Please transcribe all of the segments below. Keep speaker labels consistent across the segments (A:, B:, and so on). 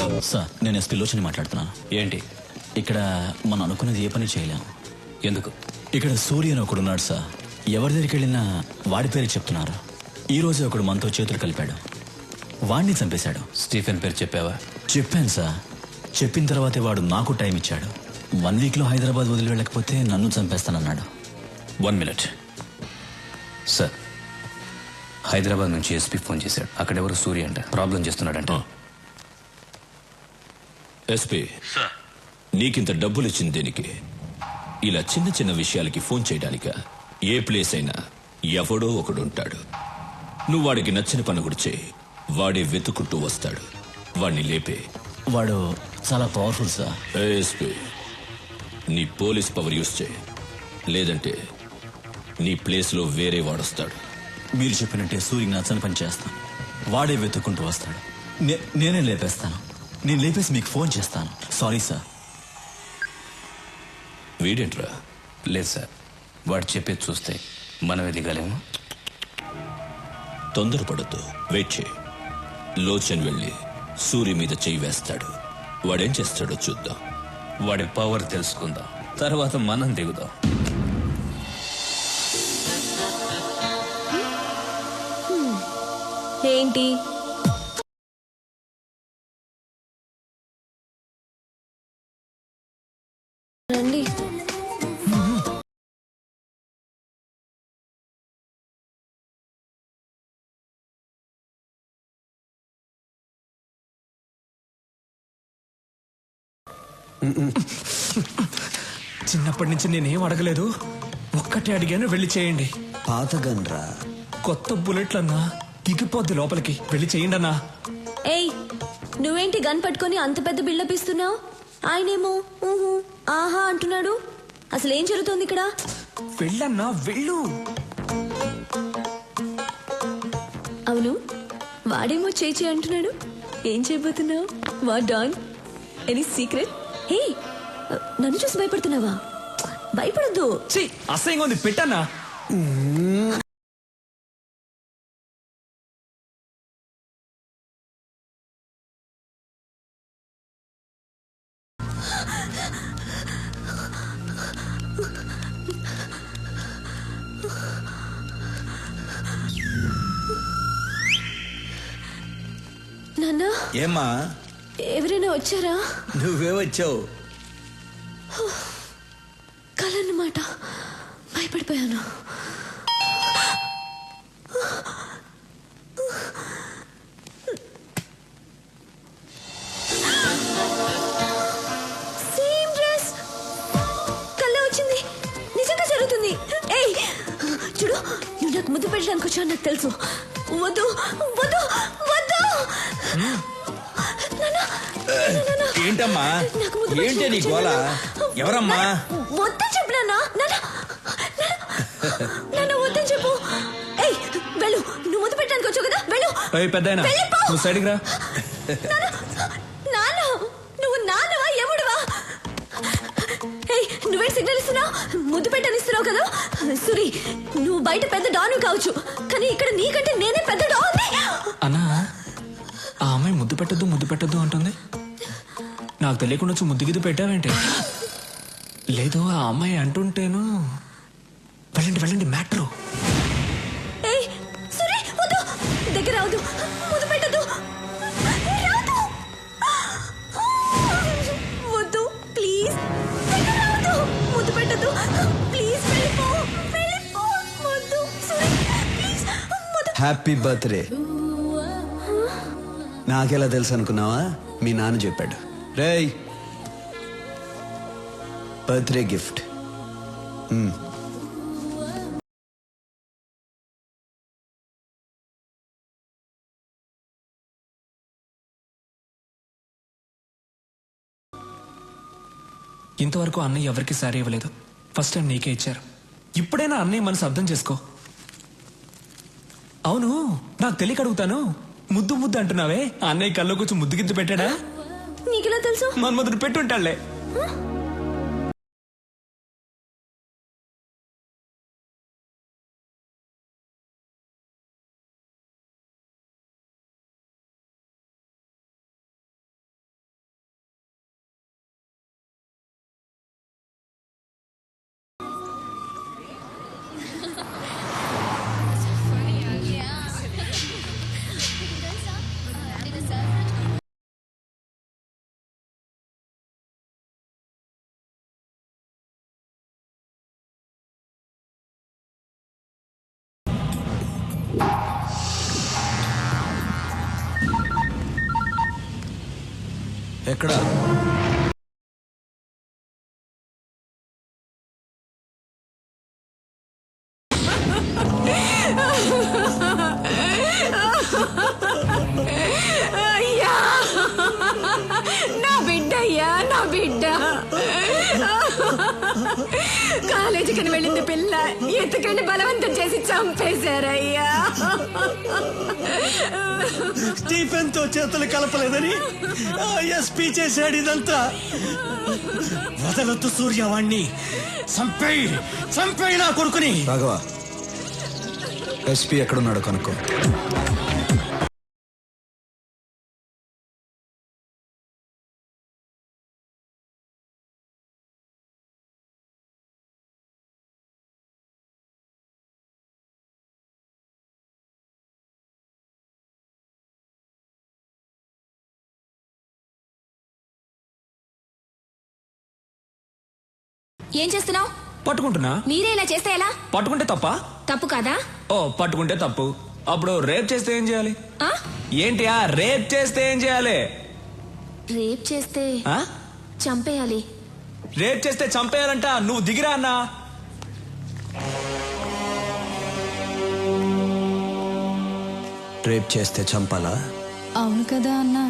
A: Hello
B: sir, నేను SP లోచని మాట్లాడుతున్నాను.
A: ఏంటి?
B: ఇక్కడ మనం అనుకున్నది ఏ పని చేయలేం.
A: ఎందుకు?
B: ఇక్కడ సూర్య అని ఒకడున్నాడు సార్. ఎవరి దగ్గరికి వెళ్ళినా వాడి పేరు చెప్తున్నారు. ఈ రోజు ఒకడు మనతో చేతులు కలిపాడు, వాడిని చంపేశాడు.
A: స్టీఫెన్ పేరు చెప్పావా?
B: చెప్పాను సార్. చెప్పిన తర్వాతే వాడు నాకు టైం ఇచ్చాడు. 1 వీక్లో హైదరాబాద్ వదిలి వెళ్ళకపోతే నన్ను చంపేస్తానన్నాడు.
A: 1 మినిట్ సార్. హైదరాబాద్ నుంచి ఎస్పీ ఫోన్ చేశాడు. అక్కడ ఎవరు సూర్య అంట ప్రాబ్లం చేస్తున్నాడంట.
C: ఎస్పీ నీకింత డబ్బులు ఇచ్చింది దేనికి? ఇలా చిన్న చిన్న విషయాలకి ఫోన్ చేయడానిక? ఏ ప్లేస్ అయినా ఎవడో ఒకడు ఉంటాడు. నువ్వు వాడికి నచ్చిన పని కూడా చేయి, వాడే వెతుకుంటూ వస్తాడు. వాడిని లేపే.
B: వాడు చాలా పవర్ఫుల్ సార్.
C: ఎస్పీ, నీ పోలీస్ పవర్ యూస్ చేయి, లేదంటే నీ ప్లేస్లో వేరే వాడొస్తాడు.
B: మీరు చెప్పినట్టే సూర్యకి నచ్చని పని చేస్తాను. వాడే వెతుక్కుంటూ వస్తాడు. నేనే లేపేస్తాను. నేను లేపేసి మీకు ఫోన్ చేస్తాను. Sorry sir.
C: వీడేంట్రా?
A: లేదు సార్, వాడు చెప్పేది చూస్తే మనం ఎదిగలేము.
C: తొందరపడద్దు, వెయిట్ చేయి. లోచన్ వెళ్ళి సూర్య మీద చెయ్యి వేస్తాడు. వాడేం చేస్తాడో చూద్దాం.
A: వాడి పవర్ తెలుసుకుందాం, తర్వాత మనం దిగుదాం.
D: ఏంటి? రండి.
E: చిన్నప్పటి నుంచి నేనేం అడగలేదు, ఒక్కటే అడిగాను, వెళ్ళి చేయండి.
F: పాత గన్రా,
E: కొత్త బుల్లెట్లన్నా దిగిపోద్ది లోపలికి, వెళ్ళి చేయండి అన్నా.
D: ఏయ్, నువ్వేంటి గన్ పట్టుకొని అంత పెద్ద బిల్డప్ ఇస్తున్నావు? ఆయనేమో ఊహు ఆహా అంటున్నాడు. అసలు ఏం జరుగుతోంది ఇక్కడ?
E: వెళ్ళన్నా, వెళ్ళు.
D: అవును, వాడేమో చేయి అంటున్నాడు. ఏం చేయబోతున్నావు? వా డాన్, ఎనీ సీక్రెట్? హే, నన్ను చూసి భయపడుతున్నావా? భయపడద్దు.
E: అసహ్యంగా ఉంది, పెట్టన్నా.
D: నాన్న,
F: ఏమ్మా
D: ఎవరైనా వచ్చారా?
F: నువ్వే వచ్చావు.
D: కలన్నమాట, భయపడిపోయాను. సేమ్ డ్రెస్, కళ్ళ వచ్చింది. నిజంగా జరుగుతుంది. ఏయ్ చూడు, నువ్వు నాకు ముద్దు పెట్టడానికి వచ్చావు నాకు తెలుసు. వద్దు వద్దు వద్దు.
F: ఏంటమ్మా, ఏంటి నీ గోల? ఎవరమ్మా?
D: వద్దని చెప్పు నాన్న. నాన్న వద్దని చెప్పు. ఏయ్ వెళ్ళు, నువ్వు ముద్దు పెట్టడానికి వచ్చావు కదా, వెళ్ళు.
E: పెద్దాయనా, నువ్వు సైడ్కి రా.
D: నాన్న, నువ్వు నాన్నవా ఎముడువా? ఏయ్, నువ్వే సిగ్నల్ ఇస్తున్నావు, ముద్దు పెట్టనిస్తున్నావు కదా. సురి, నువ్వు బయట పెద్ద డాను కావచ్చు, కానీ ఇక్కడ నీకంటే నేనే పెద్ద డాన్.
E: అన్నా, ఆ అమ్మాయి ముద్దు పెట్టద్దు అంటుంది. నాకు తెలియకుండా వచ్చి ముద్దు గిద్దు పెట్టావేంటి? లేదు, ఆ అమ్మాయి అంటుంటేను. వెళ్ళండి మ్యాటరు.
D: ఏయ్ సురి, వద్దు, దగ్గర రావద్దు, ముద్దు పెట్టద్దు, రావద్దు, వద్దు ప్లీజ్, దగ్గర రావద్దు, ముద్దు పెట్టద్దు ప్లీజ్, వెళ్ళిపో, వద్దు సురి ప్లీజ్,
F: హ్యాపీ బర్త్డే. నాకెలా తెలుసు అనుకున్నావా? మీ నాన్న చెప్పాడు. రేయ్, బర్త్డే గిఫ్ట్.
E: ఇంతవరకు అన్నయ్య ఎవరికి సారీ ఇవ్వలేదు. ఫస్ట్ టైం నీకే ఇచ్చారు. ఇప్పుడైనా అన్నయ్య మనసు అర్థం చేసుకో. అవును, నాకు తెలియక అడుగుతాను, ముద్దు అంటున్నావే, అన్నయ్య కల్లో కొంచెం ముద్దు గిద్దు పెట్టాడా?
D: నీకెలా తెలుసు?
E: మన్మధుడు పెట్టుంటాళ్లే.
F: ఎక్కడ?
G: అయ్యా నా బిడ్డ అయ్యా నా బిడ్డ కాలేజీకి వెళ్ళింది పిల్ల ఎత్తుకెళ్ళి బలవంతం చేసి చంపేశారయ్యా.
H: స్టీఫెన్ తో చేతులు కలపలేదని ఎస్పీ చేశాడు ఇదంతా. వదలొద్దు సూర్యవాణ్ణి, చంపేయి నా కొడుకుని.
F: రాఘవ, ఎస్పీ ఎక్కడున్నాడో కనుక్కో.
D: ఏం చేస్తున్నావు?
E: పట్టుకుంటున్నా.
D: మీరే ఇలా చేస్తే ఎలా?
E: పట్టుకుంటే తప్ప?
D: తప్పు కాదా?
E: ఓ పట్టుకుంటే తప్పు. అప్పుడు రేప్ చేస్తే ఏం చేయాలి?
D: ఆ?
E: ఏంటి రేప్ చేస్తే ఏం చేయాలి?
D: రేప్ చేస్తే
E: ఆ?
D: చంపేయాలి.
E: రేప్ చేస్తే చంపేయాలంట. నువ్వు దిగిరా అన్నా.
F: రేప్ చేస్తే చంపాలా?
G: అవును కదా అన్నా.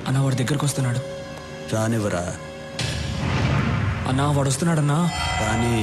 E: అన్న వాడి దగ్గరకు వస్తున్నాడు.
F: రానివ్వరా.
E: అన్నా వాడు వస్తున్నాడన్నా.
F: రాని.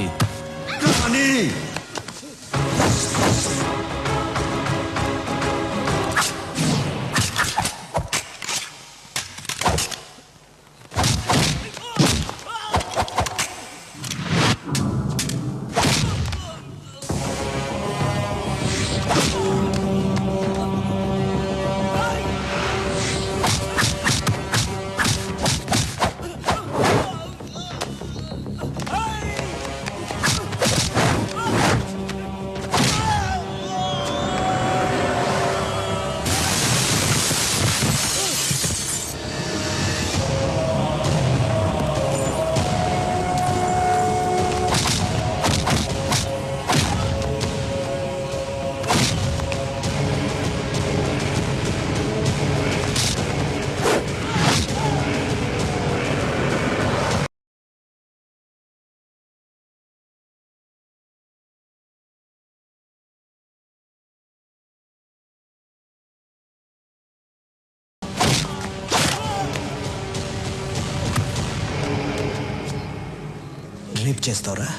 F: రేప్ చేస్తావురా?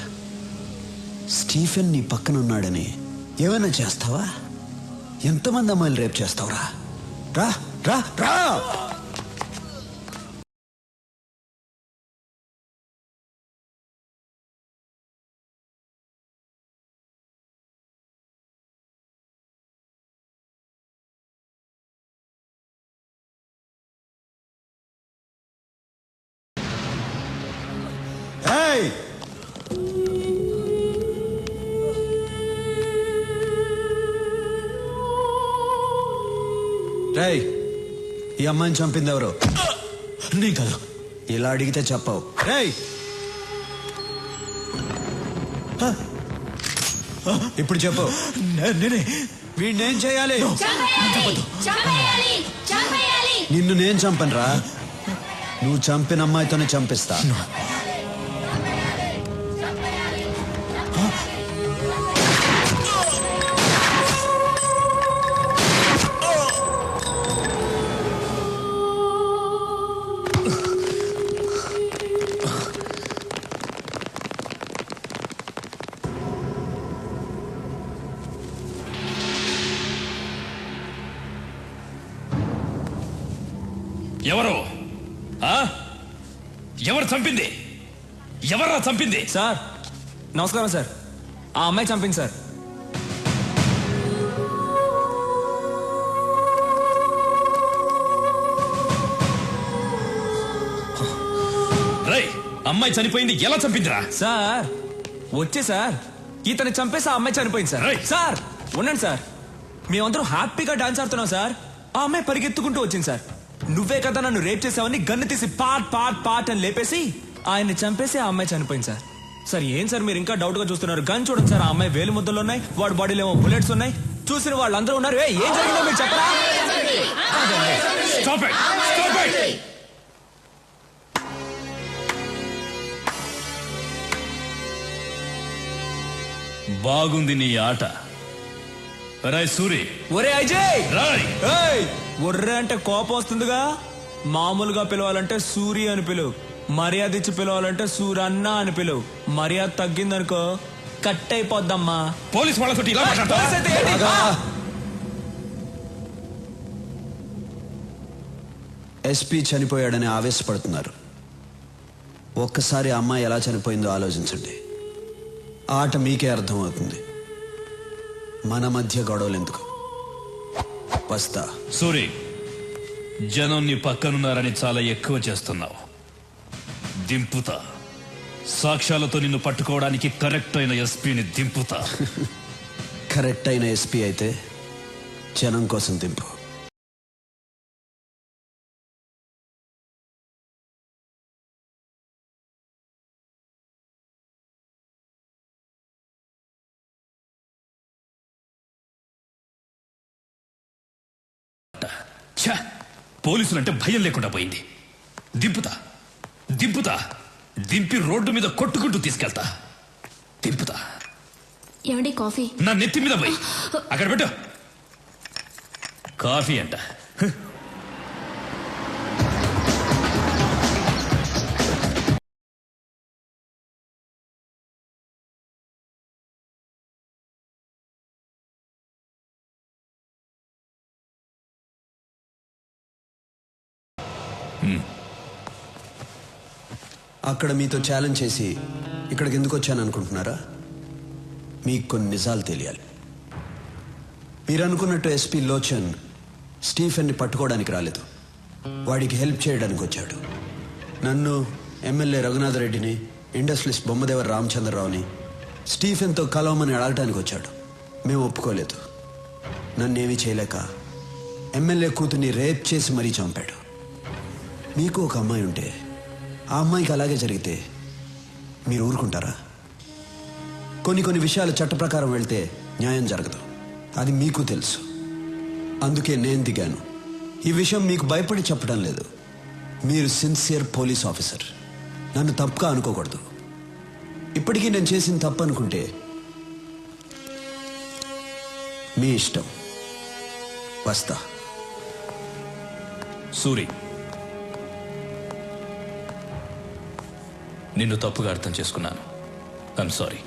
F: స్టీఫెన్ నీ పక్కన ఉన్నాడని ఏమైనా చేస్తావా? ఎంతమంది అమ్మాయిలు రేప్ చేస్తావురా? రా రా రా. ఏయ్! రేయ్, ఈ అమ్మాయిని చంపింది ఎవరు?
B: నీ కాదు.
F: ఇలా అడిగితే చెప్పవు. రేయ్, ఇప్పుడు చెప్పు.
B: నేనే.
F: వీడినేం చేయాలి? నిన్ను నేను చంపనురా. నువ్వు చంపిన అమ్మాయితోనే చంపిస్తా.
C: ఎవరు? ఎవరు చంపింది? ఎవర్రా చంపింది?
E: సార్ నమస్కారం సార్. ఆ అమ్మాయి చంపింది సార్.
C: రై, అమ్మాయి చనిపోయింది, ఎలా చంపిందిరా?
E: సార్ వచ్చే సార్ ఇతను చంపేసి ఆ అమ్మాయి చనిపోయింది సార్.
C: రైట్.
E: సార్ ఉండండి సార్. మేమందరం హ్యాపీగా డాన్స్ ఆడుతున్నాం సార్. ఆ అమ్మాయి పరిగెత్తుకుంటూ వచ్చింది సార్. నువ్వే కదా నన్ను రేప్ చేసావని గన్ను తీసి పాట్ పాట్ పాట్ అని లేపేసి ఆయన్ని చంపేసి ఆ అమ్మాయి చనిపోయింది సార్. సార్ ఏం సార్ మీరు ఇంకా డౌట్ గా చూస్తున్నారు? గన్ చూడండి సార్. ఆ అమ్మాయి వేలు ముద్దలు ఉన్నాయి, వాడి బాడీలో ఏమో బుల్లెట్స్ ఉన్నాయి. చూసిన వాళ్ళందరూ ఉన్నారు. ఏం జరిగిందో మీరు చెప్పరా?
C: Stop it! Stop it! బాగుంది నీ ఆట. రాయ్ సూరి,
E: ఒరే అజయ్,
C: రాయ్.
E: ఏయ్, ఒర్రే అంటే కోపం వస్తుందిగా. మామూలుగా పిలవాలంటే సూరి అని పిలువు, మర్యాద ఇచ్చి పిలవాలంటే సూరన్న అని పిలువు. మర్యాద తగ్గిందనుకో కట్ అయిపోద్దమ్మా.
C: పోలీస్ వాళ్ళతో ఇలా మాట్లాడతావా?
E: పోలీస్ అయితే ఏంటి?
F: ఎస్పీ చనిపోయాడని ఆవేశపడుతున్నారు. ఒక్కసారి ఆ అమ్మాయి ఎలా చనిపోయిందో ఆలోచించండి. ఆట మీకే అర్థమవుతుంది. మన మధ్య గొడవలు ఎందుకు? వస్తా.
C: సూరి, జనం నీ పక్కనున్నారని చాలా ఎక్కువ చేస్తున్నావు. దింపుతా. సాక్ష్యాలతో నిన్ను పట్టుకోవడానికి కరెక్ట్ అయిన ఎస్పీని దింపుతా.
F: కరెక్ట్ అయిన ఎస్పీ అయితే జనం కోసం దింపు.
C: ఛ! పోలీసులంటే భయం లేకుండా పోయింది. దింపుతా, దింపుతా, దింపి రోడ్డు మీద కొట్టుకుంటూ తీసుకెళ్తా. దింపుతా.
D: ఏమండి కాఫీ?
C: నా నెత్తి మీద పోయి అక్కడ పెట్టు. కాఫీ అంట.
F: అక్కడ మీతో ఛాలెంజ్ చేసి ఇక్కడికి ఎందుకు వచ్చాను అనుకుంటున్నారా? మీకు కొన్ని నిజాలు తెలియాలి. మీరు అనుకున్నట్టు ఎస్పీ లోచన్ స్టీఫెన్ని పట్టుకోవడానికి రాలేదు, వాడికి హెల్ప్ చేయడానికి వచ్చాడు. నన్ను, ఎమ్మెల్యే రఘునాథరెడ్డిని, ఇండస్ట్రియలిస్ట్ బొమ్మదేవర రామచంద్రరావుని స్టీఫెన్తో కలవమని అడగటానికి వచ్చాడు. మేము ఒప్పుకోలేదు. నన్నేమీ చేయలేక ఎమ్మెల్యే కూతుర్ని రేప్ చేసి మరీ చంపాడు. మీకు ఒక అమ్మాయి ఉంటే ఆ అమ్మాయికి అలాగే జరిగితే మీరు ఊరుకుంటారా? కొన్ని విషయాలు చట్ట ప్రకారం వెళ్తే న్యాయం జరగదు, అది మీకు తెలుసు. అందుకే నేను దిగాను. ఈ విషయం మీకు భయపడి చెప్పడం లేదు. మీరు సిన్సియర్ పోలీస్ ఆఫీసర్, నన్ను తప్పుగా అనుకోకూడదు. ఇప్పటికీ నేను చేసిన తప్పు అనుకుంటే మీ ఇష్టం. వస్తా.
C: సూరి, నిన్ను తప్పుగా అర్థం చేసుకున్నాను. I'm sorry.